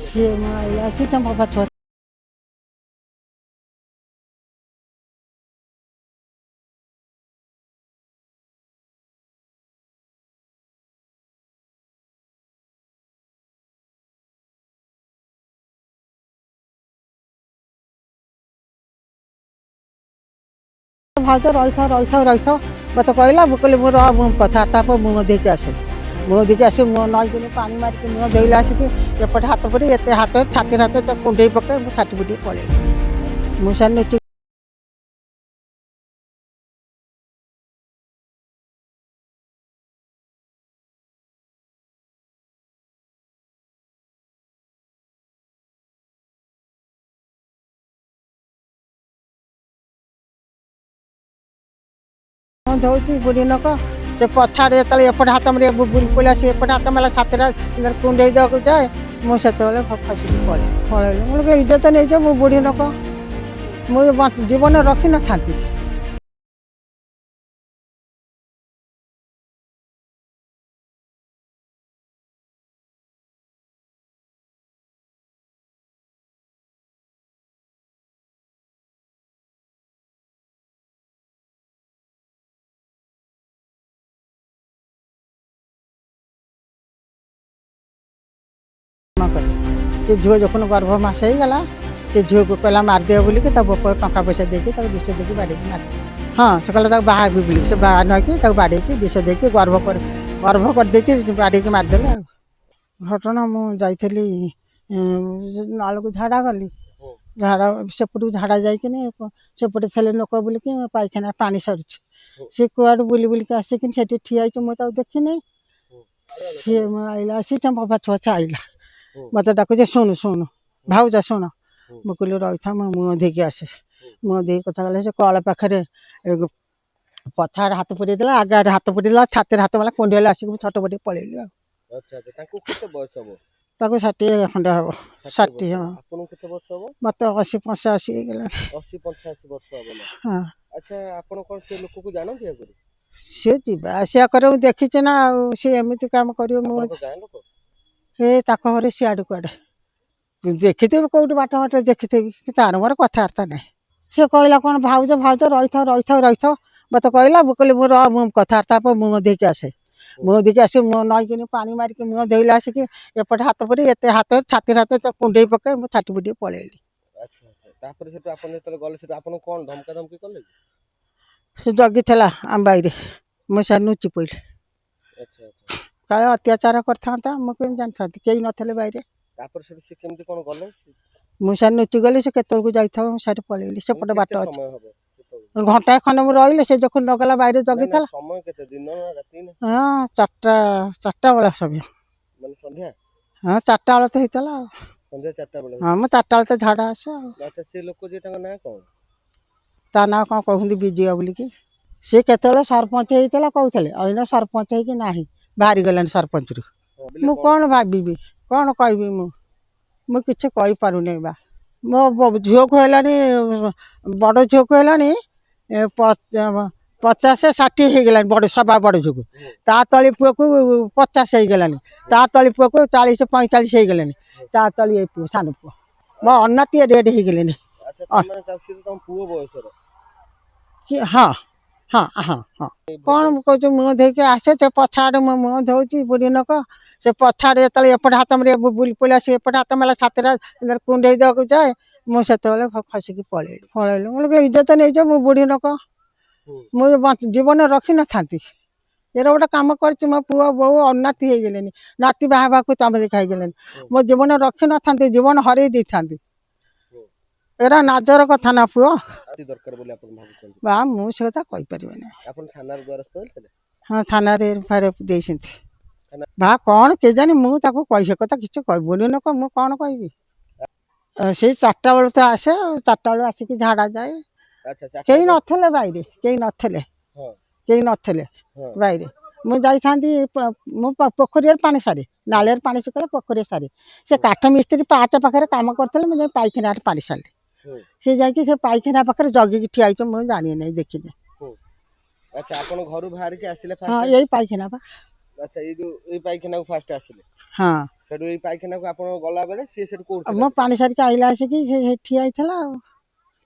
ସିଏ ଆଇଲା ସେ ଚମ୍ପା ପଛ ଭାଉଜ ରହିଥାଉ ମତେ କହିଲା ମୁଁ କହିଲି ମୁଁ ରହ ମୁଁ କଥାବାର୍ତ୍ତା ପରେ ମୁହଁ ଦେଇକି ଆସେ ମୁହଁ ଦେଇକି ଆସି ମୁହଁ ନଈକିନି ପାଣି ମାରିକି ମୁହଁ ଧୋଇଲା ଆସିକି ଏପଟେ ହାତ ପଡ଼ି ଏତେ ହାତ ଛାତିରେ ହାତ କୁଣ୍ଡେଇ ପକାଇ ମୁଁ ଛାଟି ପିଟି ପଳେଇଲି ମୁଁ ସାର୍ ନୁଚି ଧଉଛି ବୁଢ଼ୀ ଲୋକ ସେ ପଛାଡ଼େ ଯେତେବେଳେ ଏପଟେ ହାତ ମାରି ବୁଲି ପଳେଇ ଆସି ଏପଟେ ହାତ ମାରିଲା ଛାତିରେ କୁଣ୍ଡେଇ ଦେବାକୁ ଯାଏ ମୁଁ ସେତେବେଳେ ଖସିକି ପଳେଇଲି ମୁଁ କହିଲି ଇଜ୍ଜତ ନେଇଛ ମୁଁ ବୁଢ଼ୀ ଲୋକ ମୁଁ ଜୀବନ ରଖିନଥାନ୍ତି। ସେ ଝିଅ ଯখন ଗର୍ଭ ମାସ ହେଇଗଲା ସେ ଝିଅକୁ କହିଲା ମାରିଦେବ ବୋଲିକି ତା ବାପ ଟଙ୍କା ପଇସା ଦେଇକି ତାକୁ ବିଷ ଦେଇକି ବାଡ଼େଇକି ମାରିଦେଇଛି। ହଁ ସେ କହିଲା ତାକୁ ବାହା ହେବି ବୋଲିକି ସେ ବାହା ନହେଇକି ତାକୁ ବାଡ଼େଇକି ବିଷ ଦେଇକି ଗର୍ଭ କରିଦେଇକି ବାଡ଼େଇକି ମାରିଦେଲେ ଆଉ। ଘଟଣା ମୁଁ ଯାଇଥିଲି ନାଳକୁ ଝାଡ଼ା ଗଲି ଝାଡ଼ା ସେପଟକୁ ଝାଡ଼ା ଯାଇକିନି ସେପଟେ ଥିଲେ ଲୋକ ବୋଲିକି ପାଇଖାନା ପାଣି ସରୁଛି ସେ କୁଆଡ଼ୁ ବୁଲିକି ଆସିକି ସେଠି ଠିଆ ହେଇଛି ମୁଁ ତାକୁ ଦେଖିନି ସିଏ ଆଇଲା ସେ ଚମ୍ପା ପଛ ଆଇଲା ମତେ ଡାକୁଛି ଶୁଣୁ ଭାଉଜ ଶୁଣ ମୁଁ କହିଲି ରହିଥା ମୁଁ ମୁହଁ ଦେଇକି ଆସେ ମୁହଁ ଦେଇକି କଥା କଲେ ସେ କଳ ପାଖରେ ପଛ ଆଡ଼େ ହାତ ପୁରେଇ ଦେଲା ଆଗ ଆଡ଼େ ହାତ ପୁରେଇ ଦେଲା ଛାତିରେ ହାତ ମାରିଲା କୁଣ୍ଡେଇଲା ଆସିକି ମୁଁ ଛଟପଟି ପଳେଇଲି ଆଉ। ତାକୁ 60 ଖଣ୍ଡେ ହବ 60 ହଁ ମତେ 80 85 ହେଇଗଲାଣି। ହଁ ସିଏ ଯିବା ଆସିବା କରେ ମୁଁ ଦେଖିଛି ନା ଆଉ ସିଏ ଏମିତି କାମ କରିବ ମୁଁ ଏ ତାଙ୍କ ଘରେ ସିଆଡ଼େ କୁଆଡ଼େ ଦେଖିଥିବି କୋଉଠି ବାଟ ଦେଖିଥିବି କି ତାର ମୋର କଥାବାର୍ତ୍ତା ନାହିଁ। ସେ କହିଲା କ'ଣ ଭାଉଜ ରହିଥାଉ ମତେ କହିଲା ମୁଁ କହିଲି ମୁଁ ରହ ମୁଁ କଥାବାର୍ତ୍ତା ପରେ ମୁହଁ ଦେଇକି ଆସେ ମୁହଁ ଦେଇକି ଆସି ମୁହଁ ନଈକିନି ପାଣି ମାରିକି ମୁହଁ ଧୋଇଲା ଆସିକି ଏପଟେ ହାତ ପଡ଼ି ଏତେ ହାତ ଛାତିରେ ହାତ କୁଣ୍ଡେଇ ପକାଇ ମୁଁ ଛାଟି ପିଟି ପଳେଇଲି। ସେ ଜଗିଥିଲା ଆମ ବାଇରେ ମୁଁ ସାର୍ ନୁଚି ପଇଲି କାଳେ ଅତ୍ୟାଚାର କରିଥାନ୍ତା ମୁଁ କେମିତି ଜାଣିଥାନ୍ତି କେହି ନଥିଲେ ବାଇରେ ମୁଁ ସାର୍ ନୁଚି ଗଲି ସେ କେତେବେଳକୁ ଯାଇଥାଉ ମୁଁ ସାର୍ ପଳେଇଲି ସେପଟେ ବାଟ ଅଛି ଘଣ୍ଟାଏ ଖଣ୍ଡେ ମୁଁ ରହିଲି ସେ ଯখন ନଗଲା ବାଇରେ ଜଗିଥିଲା ହଁ 4ଟା ବେଳ ସମୟ ହଁ 4ଟା ବେଳେ ତ ହେଇଥିଲା ଆଉ ହଁ ମୁଁ 4ଟା ବେଳେ ତ ଝାଡ଼ା ଆସେ ଆଉ ତା ନାଁ କ'ଣ କହୁଛନ୍ତି ବିଜୟ ବୋଲିକି ସିଏ କେତେବେଳେ ସରପଞ୍ଚ ହେଇଥିଲା କହୁଥିଲେ ଅଇନା ସରପଞ୍ଚ ହେଇକି ନାହିଁ ବାହାରି ଗଲାଣି ସରପଞ୍ଚରୁ ମୁଁ କ'ଣ ଭାବିବି କ'ଣ କହିବି ମୁଁ କିଛି କହିପାରୁନି ବା ମୋ ଝିଅକୁ ହେଲାଣି ବଡ଼ ଝିଅକୁ ହେଲାଣି 50 60 ହେଇଗଲାଣି ସବା ବଡ଼ ଝିଅକୁ ତା ତଳି ପୁଅକୁ 50 ହେଇଗଲାଣି ତା ତଳି ପୁଅକୁ 40 45 ହେଇଗଲାଣି ତା ତଳି ଏ ପୁଅ ସାନ ପୁଅ ମୋ ଅନାତି ରେଡି ହେଇଗଲେଣି ହଁ ହଁ ହଁ ହଁ କ'ଣ ମୁଁ କହୁଛି ମୁହଁ ଦେଇକି ଆସେ ସେ ପଛ ଆଡ଼େ ମୋ ମୁହଁ ଧଉଛି ବୁଢ଼ୀ ଲୋକ ସେ ପଛାଡ଼େ ଯେତେବେଳେ ଏପଟେ ହାତ ମାରି ବୁଲି ପଳେଇ ଆସି ଏପଟେ ହାତ ମାରିଲା ଛାତିରେ କୁଣ୍ଡେଇ ଦେବାକୁ ଯାଏ ମୁଁ ସେତେବେଳେ ଖସିକି ପଳେଇଲି ମୁଁ କହିଲି ଇଜ୍ଜତ ନେଇଛ ମୁଁ ବୁଢ଼ୀ ଲୋକ ମୁଁ ଜୀବନ ରଖିନଥାନ୍ତି। ଏରା ଗୋଟେ କାମ କରିଛି ମୋ ପୁଅ ବୋଉ ଅନାତି ହେଇଗଲେଣି ନାତି ବାହା ହେବାକୁ ତମେ ଖାଇଗଲେଣି ମୋ ଜୀବନ ରଖିନଥାନ୍ତି ଜୀବନ ହରେଇ ଦେଇଥାନ୍ତି। ଏରା ନାଜର କଥା ନା ପୁଅ ବା ମୁଁ ସେ କଥା କହିପାରିବିନି। ହଁ ଥାନାରେ ଦେଇଛନ୍ତି ବା କ'ଣ କେଜାଣି ମୁଁ ତାକୁ ସେ କଥା କିଛି କହିବୁନି ଲୋକ ମୁଁ କ'ଣ କହିବି ସେଇ 4ଟା ବେଳୁ ତ ଆସେ ଆଉ 4ଟା ବେଳୁ ଆସିକି ଝାଡ଼ା ଯାଏ କେହି ନଥିଲେ ବାଇରେ କେହି ନଥିଲେ ବାଇରେ ମୁଁ ଯାଇଥାନ୍ତି ମୁଁ ପୋଖରୀରେ ପାଣି ସାରେ ନାଳିଆରେ ପାଣି ଶୁଖିଲେ ପୋଖରୀରେ ସାରେ ସେ କାଠ ମିସ୍ତ୍ରୀ ପାହାଚ ପାଖରେ କାମ କରୁଥିଲେ ମୁଁ ଯାଇ ପାଇଖାନାରେ ପାଣି ସାରିଲି ସେ ଯାଇକି ସେ ପାଇଖାନା ପାଖରେ ଜଗିକି ଠିଆ ହେଇଛ ମୁଁ ଜାଣି ନାହିଁ ଦେଖିନି। ହଁ ଏଇ ପାଇଖାନା ବା ହଁ ସେଠୁ ଏଇ ପାଇଖାନାକୁ ଆପଣ ଗଲା ବେଳେ ସିଏ ସେଠୁ କୋଉଠି ମୋ ପାଣି ସାରିକି ଆଇଲା ଆସିକି ସେ ଠିଆ ହେଇଥିଲା ଆଉ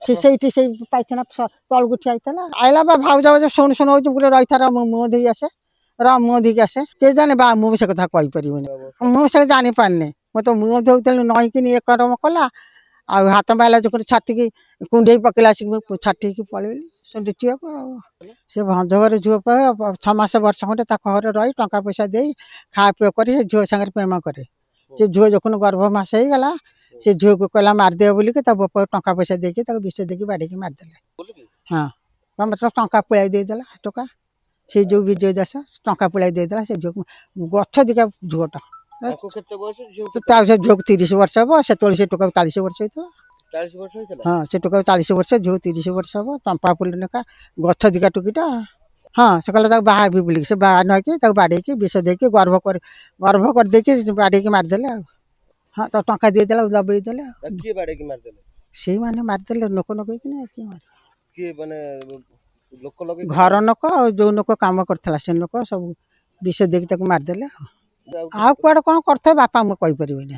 ସେ ସେଇଠି ସେଇ ପାଇଖାନା ତଳକୁ ଠିଆ ହେଇଥିଲା ଆଇଲା ବା ଭାଉଜ ଭାଉଜ ଶୁଣୁ ଶୁଣୁ ହଉଛି ଗୋଟେ ରହିଥାର ମୁହଁ ଦେଇ ଆସେ ମୁହଁ ଦେଇକି ଆସେ କେ ଜାଣେ ବା ମୁଁ ସେ କଥା କହିପାରିବିନି ମୁଁ ସେ ଜାଣିପାରିନି ମୁଁ ତ ମୁହଁ ଧୋଉଥିଲି ନଈକିନି ଏ କରମ କଲା ଆଉ ହାତ ପାଇଲା ଯୋଉ ଛାତିକି କୁଣ୍ଡେଇ ପକେଇଲା ଆସିକି ମୁଁ ଛାଟିକି ପଳେଇଲି ସେ ଡିଚିବାକୁ ଆଉ ସେ ଭଞ୍ଜ ଘରେ ଝିଅ 6 ମାସ ବର୍ଷ ଖଣ୍ଡେ ତାଙ୍କ ଘରେ ରହି ଟଙ୍କା ପଇସା ଦେଇ ଖାଆ ପିଅ କରି ସେ ଝିଅ ସାଙ୍ଗରେ ପ୍ରେମ କରେ ସେ ଝିଅ ଯখন ଗର୍ଭ ମାସ ହେଇଗଲା ସେ ଝିଅକୁ କହିଲା ମାରିଦେବ ବୋଲିକି ତା ବାପା ଟଙ୍କା ପଇସା ଦେଇକି ତାକୁ ବିଷ ଦେଇକି ବାଡେଇକି ମାରିଦେଲେ ହଁ ମାତ୍ର ଟଙ୍କା ପୁଳାଇ ଦେଇଦେଲା ଟଙ୍କା ସେଇ ଯୋଉ ବିଜୟ ଦାସ ଟଙ୍କା ପୁଳାଇ ଦେଇଦେଲା ସେ ଝିଅକୁ ଗଛ ଦିକା ଝୁଅଟା କେତେ ବୟସ ତା ସେ ଝିଅକୁ 30 ବର୍ଷ ହବ ସେତେବେଳେ ସେ ଟୋକାକୁ 40 ବର୍ଷ ହେଇଥିଲା 40 ବର୍ଷ ହେଇଥିଲା ହଁ ସେ ଟୋକାକୁ 40 ବର୍ଷ ଝିଅ 30 ବର୍ଷ ହବ ଚମ୍ପା ଫୁଲ ନେଖା ଗଛ ଦିକା ଟୁକିଟା ହଁ ସେ କହିଲା ତାକୁ ବାହା ହେବି ବୋଲିକି ସେ ବାହା ନହେଇକି ତାକୁ ବାଡ଼େଇକି ବିଷ ଦେଇକି ଗର୍ଭ କରିଦେଇକି ବାଡ଼େଇକି ମାରିଦେଲେ ଆଉ ହଁ ତ ଟଙ୍କା ଦେଇଦେଲା ଦବେଇ ଦେଲେ କିଏ ବାଡେଇକି ମାରିଦେଲେ ସେଇମାନେ ମାରିଦେଲେ ଲୋକ ଲଗେଇକିନା କିଏ ମାରିବ କିଏ ମାନେ ଲୋକ ଲଗେଇ ଘର ଲୋକ ଆଉ ଯୋଉ ଲୋକ କାମ କରିଥିଲା ସେ ଲୋକ ସବୁ ବିଷ ଦେଇକି ତାକୁ ମାରିଦେଲେ ଆଉ କୁଆଡେ କଣ କରିଥାଏ ବାପା ମୁଁ କହିପାରିବିନି